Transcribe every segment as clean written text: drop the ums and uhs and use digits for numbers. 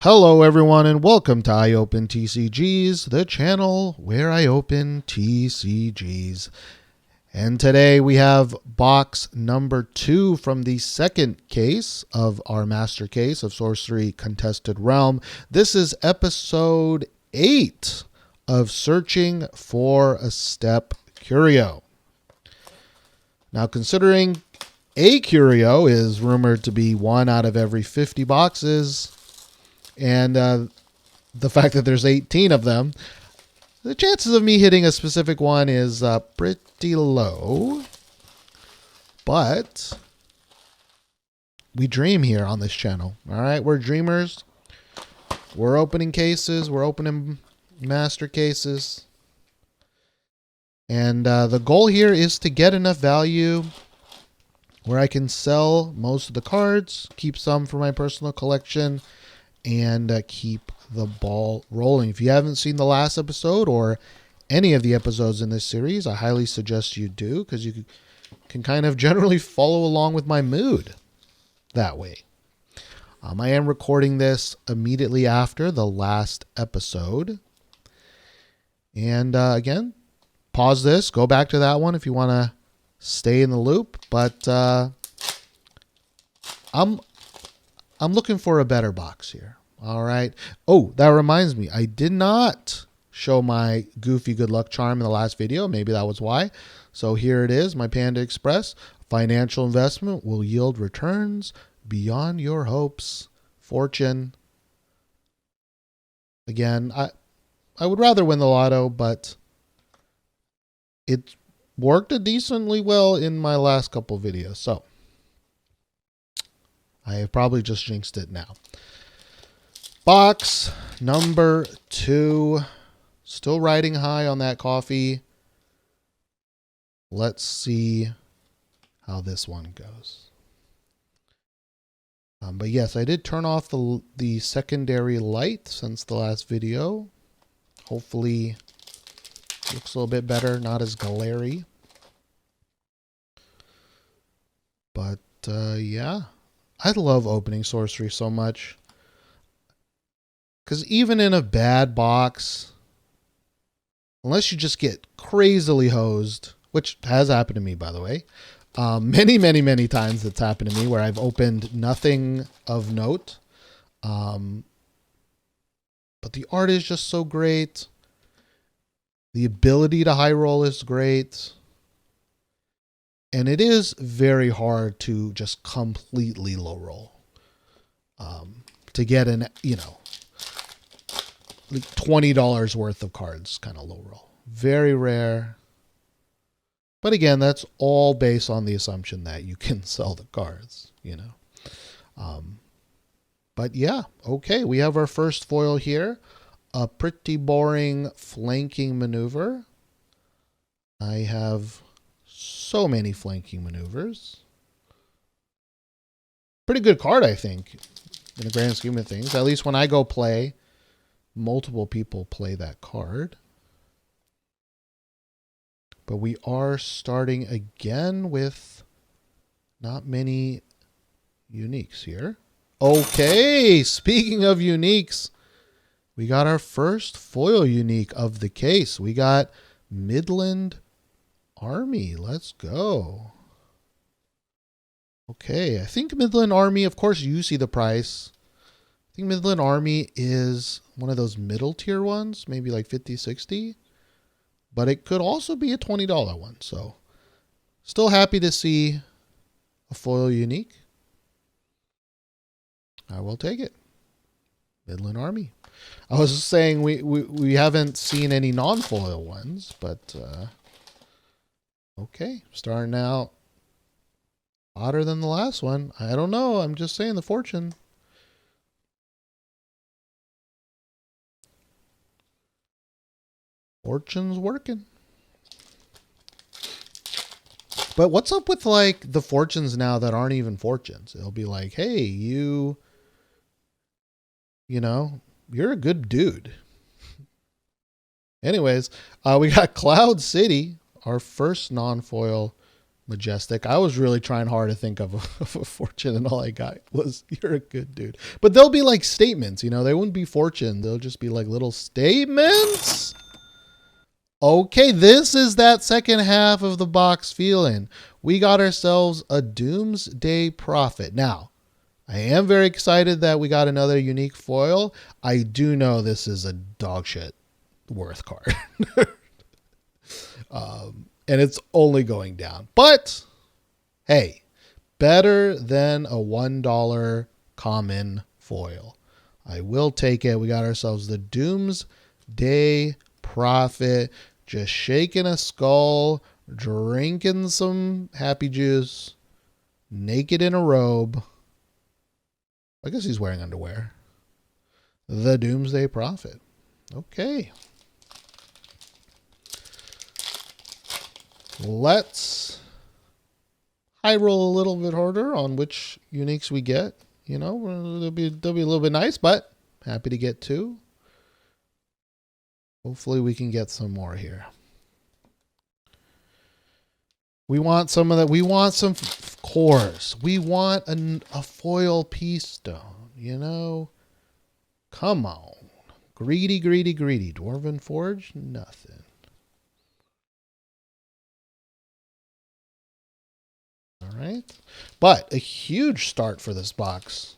Hello everyone and welcome to I Open TCGs, the channel where I open TCGs. And today we have box number 2 from the second case of our master case of Sorcery Contested Realm. This is episode 8 of Searching for a Step Curio. Now, considering a curio is rumored to be 1 out of every 50 boxes, and the fact that there's 18 of them, the chances of me hitting a specific one is pretty low. But we dream here on this channel. All right, we're dreamers. We're opening cases. We're opening master cases. And the goal here is to get enough value where I can sell most of the cards, keep some for my personal collection, and keep the ball rolling. If you haven't seen the last episode or any of the episodes in this series, I highly suggest you do, because you can kind of generally follow along with my mood that way. I am recording this immediately after the last episode. And again, pause this, go back to that one if you want to stay in the loop. But I'm looking for a better box here. All right. Oh, that reminds me. I did not show my Goofy Good Luck charm in the last video. Maybe that was why. So here it is, my Panda Express. Financial investment will yield returns beyond your hopes. Fortune. Again, I would rather win the lotto, but it worked decently well in my last couple videos. So I have probably just jinxed it now. Box number 2. Still riding high on that coffee. Let's see how this one goes. But yes, I did turn off the secondary light since the last video. Hopefully it looks a little bit better, not as glary. But yeah, I love opening Sorcery so much. Because even in a bad box, unless you just get crazily hosed, which has happened to me, by the way, many times it's happened to me where I've opened nothing of note. But the art is just so great. The ability to high roll is great. And it is very hard to just completely low roll. To get an, like $20 worth of cards kind of low roll. Very rare. But again, that's all based on the assumption that you can sell the cards, But yeah, okay, we have our first foil here. A pretty boring flanking maneuver. I have so many flanking maneuvers. Pretty good card, I think, in the grand scheme of things. At least when I go play, multiple people play that card. But we are starting again with not many uniques here. Okay, speaking of uniques, we got our first foil unique of the case. We got Midland Army. Let's go. Okay, I think Midland Army, of course, you see the price. I think Midland Army is one of those middle tier ones, maybe like 50, 60. But it could also be a $20 one. So still happy to see a foil unique. I will take it. Midland Army. I was just saying we haven't seen any non-foil ones, but okay. Starting out hotter than the last one. I don't know. I'm just saying the fortune. Fortune's working. But what's up with like the fortunes now that aren't even fortunes? It'll be like, hey, you're a good dude. Anyways, we got Cloud City, our first non-foil Majestic. I was really trying hard to think of a fortune, and all I got was "You're a good dude." But they'll be like statements, you know. They wouldn't be fortune. They'll just be like little statements. Okay, this is that second half of the box feeling. We got ourselves a Doomsday Prophet. Now, I am very excited that we got another unique foil. I do know this is a dog shit worth card. And it's only going down. But, hey, better than a $1 common foil. I will take it. We got ourselves the Doomsday Prophet. Just shaking a skull, drinking some happy juice, naked in a robe. I guess he's wearing underwear. The Doomsday Prophet. Okay. Let's high roll a little bit harder on which uniques we get. You know, they'll be a little bit nice, but happy to get two. Hopefully we can get some more here. We want some of that. We want some cores. We want a foil piece stone, you know? Come on. Greedy, greedy, greedy. Dwarven Forge? Nothing. All right. But a huge start for this box,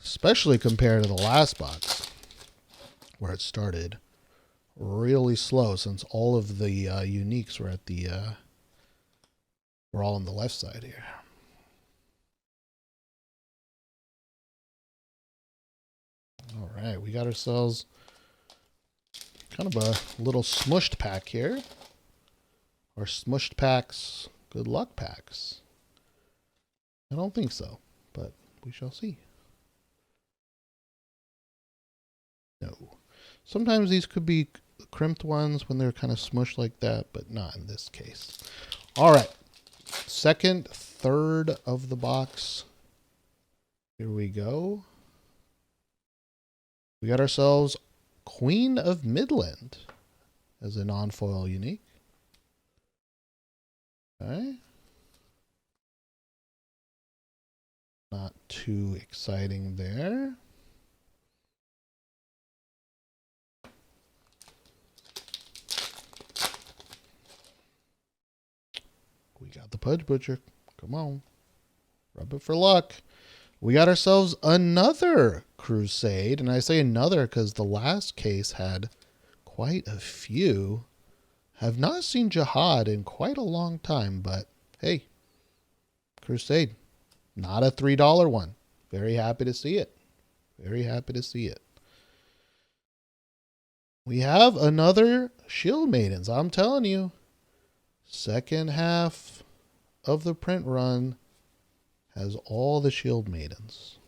especially compared to the last box, where it started really slow since all of the uniques were at the we're all on the left side here. All right, we got ourselves kind of a little smushed pack here. Or smushed packs, good luck packs. I don't think so, but we shall see. No. Sometimes these could be crimped ones when they're kind of smushed like that, but not in this case. All right. Second, third of the box. Here we go. We got ourselves Queen of Midland as a non-foil unique. Okay. Not too exciting there. We got the Pudge Butcher. Come on. Rub it for luck. We got ourselves another Crusade. And I say another because the last case had quite a few. Have not seen Jihad in quite a long time, but hey, Crusade. Not a $3 one. Very happy to see it. Very happy to see it. We have another Shield Maidens. I'm telling you. Second half of the print run has all the Shield Maidens.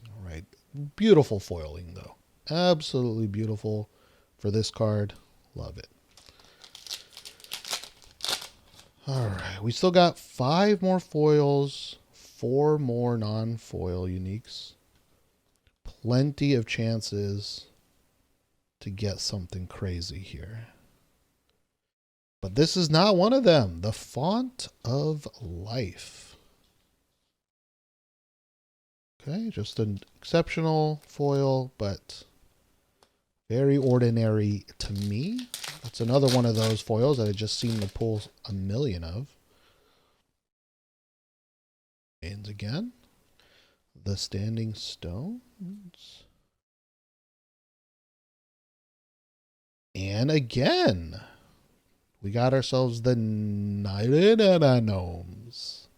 All right. Beautiful foiling, though. Absolutely beautiful for this card. Love it. All right. We still got 5 more foils, 4 more non-foil uniques. Plenty of chances to get something crazy here. But this is not one of them. The Font of Life. Okay, just an exceptional foil, but very ordinary to me. It's another one of those foils that I just seem to pull a million of. And again, the Standing Stones. And again, we got ourselves the Knighted Gnomes.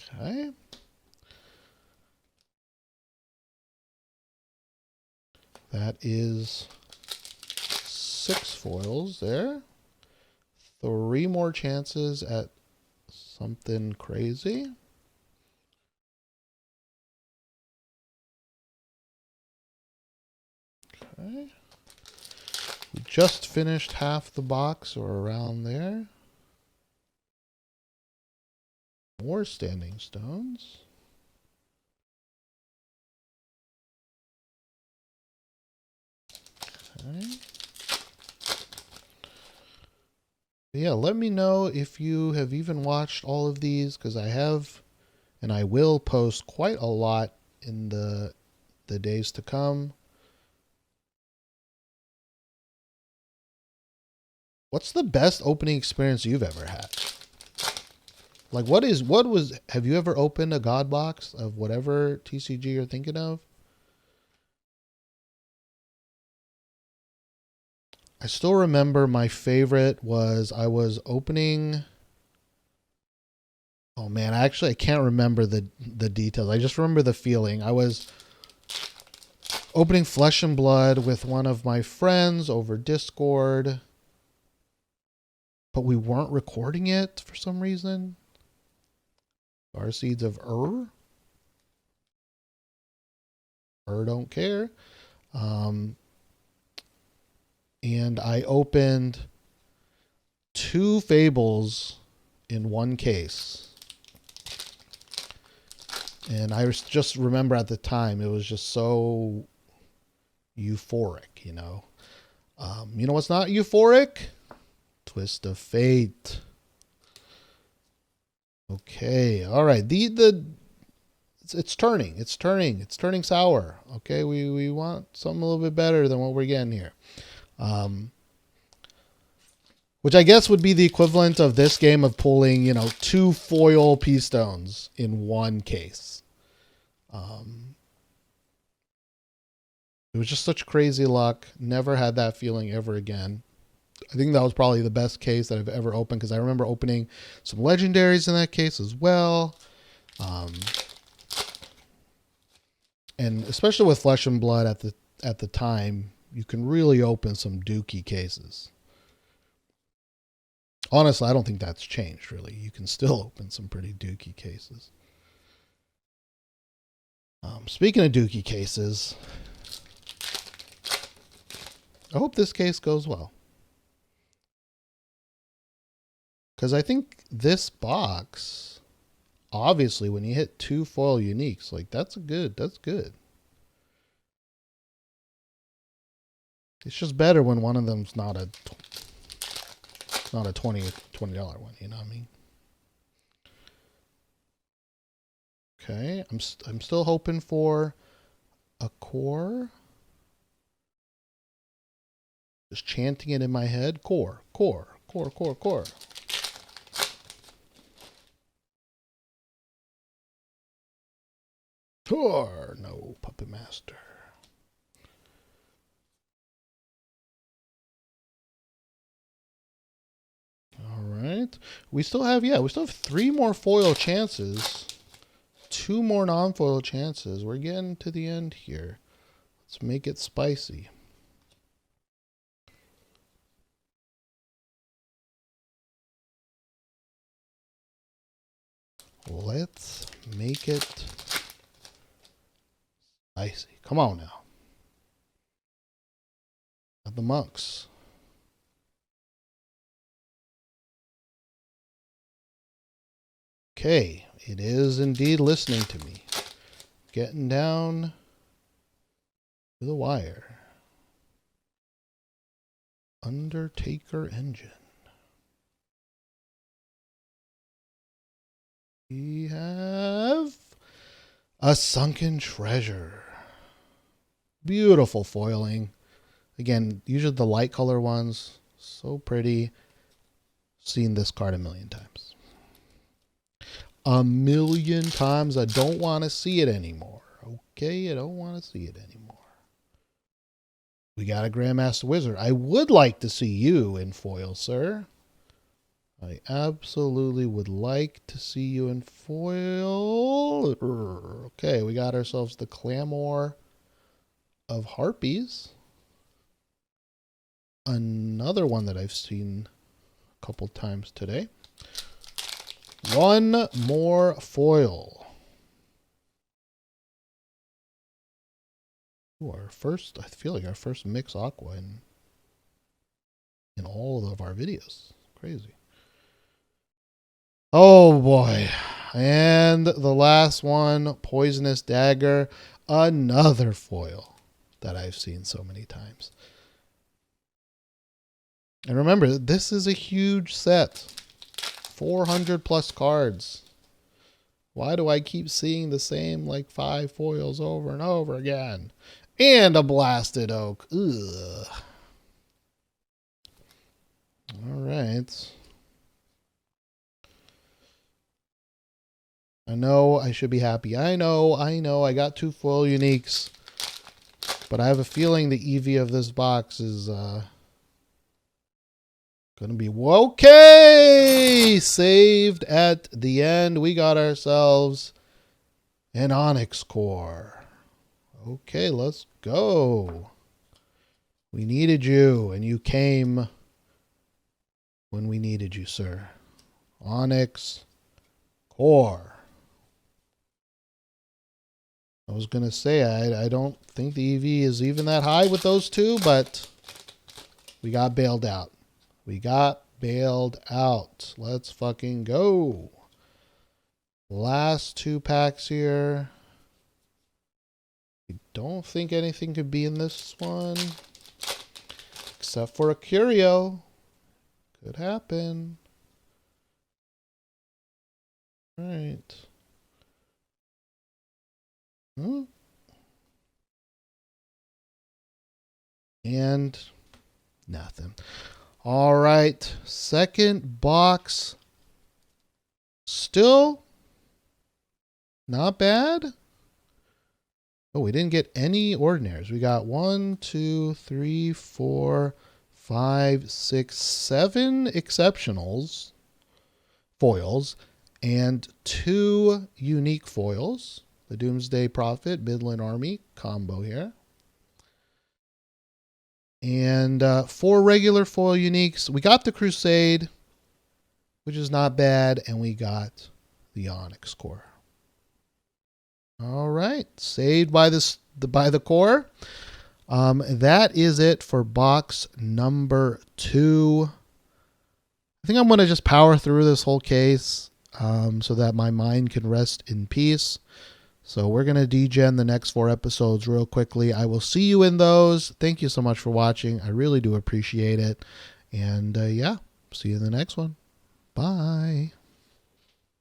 Okay. That is 6 foils there. 3 more chances at something crazy. Okay. We just finished half the box or around there. More Standing Stones. Okay. Yeah, let me know if you have even watched all of these, because I have, and I will post quite a lot in the days to come. What's the best opening experience you've ever had? Like, have you ever opened a God box of whatever TCG you're thinking of? I still remember my favorite was I was opening. Oh man, I can't remember the details. I just remember the feeling. I was opening Flesh and Blood with one of my friends over Discord, but we weren't recording it for some reason. Our Seeds of don't care. And I opened 2 Fables in one case. And I just remember at the time, it was just so euphoric, you know. You know what's not euphoric? Twist of Fate. Okay, all right. It's turning sour. Okay, we want something a little bit better than what we're getting here. Which I guess would be the equivalent of this game of pulling, 2 foil P-stones in one case. It was just such crazy luck. Never had that feeling ever again. I think that was probably the best case that I've ever opened, because I remember opening some legendaries in that case as well. And especially with Flesh and Blood at the time, you can really open some dookie cases. Honestly, I don't think that's changed, really. You can still open some pretty dookie cases. Speaking of dookie cases, I hope this case goes well. Because I think this box, obviously, when you hit 2 foil uniques, like that's good. It's just better when one of them's not a $20 one, you know what I mean? Okay, I'm still hoping for a core. Just chanting it in my head. Core. Core. No, Puppet Master. All right. We still have 3 more foil chances. 2 more non-foil chances. We're getting to the end here. Let's make it spicy. Let's make it spicy. Come on now. Got the monks. Okay, it is indeed listening to me. Getting down to the wire. Undertaker engine. We have a sunken treasure. Beautiful foiling. Again, usually the light color ones. So pretty. Seen this card a million times. A million times. I don't want to see it anymore. Okay, I don't want to see it anymore. We got a Grandmaster Wizard. I would like to see you in foil, sir. I absolutely would like to see you in foil. Okay, we got ourselves the Claymore of Harpies. Another one that I've seen a couple times today. One more foil. Ooh, I feel like our first mix aqua in all of our videos. Crazy. Oh boy. And the last one, Poisonous Dagger. Another foil that I've seen so many times. And remember, this is a huge set. 400 plus cards. Why do I keep seeing the same like 5 foils over and over again? And a blasted oak. Ugh. All right. I know I should be happy. I know. I got 2 foil uniques. But I have a feeling the EV of this box is going to be okay. Saved at the end. We got ourselves an Onyx core. Okay, let's go. We needed you, and you came when we needed you, sir. Onyx core. I was going to say, I don't think the EV is even that high with those two, but we got bailed out. We got bailed out. Let's fucking go. Last 2 packs here. I don't think anything could be in this one. Except for a curio. Could happen. All right. And nothing. All right. Second box. Still not bad. Oh, we didn't get any ordinaries. We got 1, 2, 3, 4, 5, 6, 7 exceptionals, foils, and 2 unique foils. The Doomsday Prophet, Midland Army combo here. And 4 regular foil uniques. We got the Crusade, which is not bad, and we got the Onyx core. All right, saved by the core. That is it for box number 2. I think I'm going to just power through this whole case so that my mind can rest in peace. So we're going to degen the next 4 episodes real quickly. I will see you in those. Thank you so much for watching. I really do appreciate it. And yeah, see you in the next one. Bye.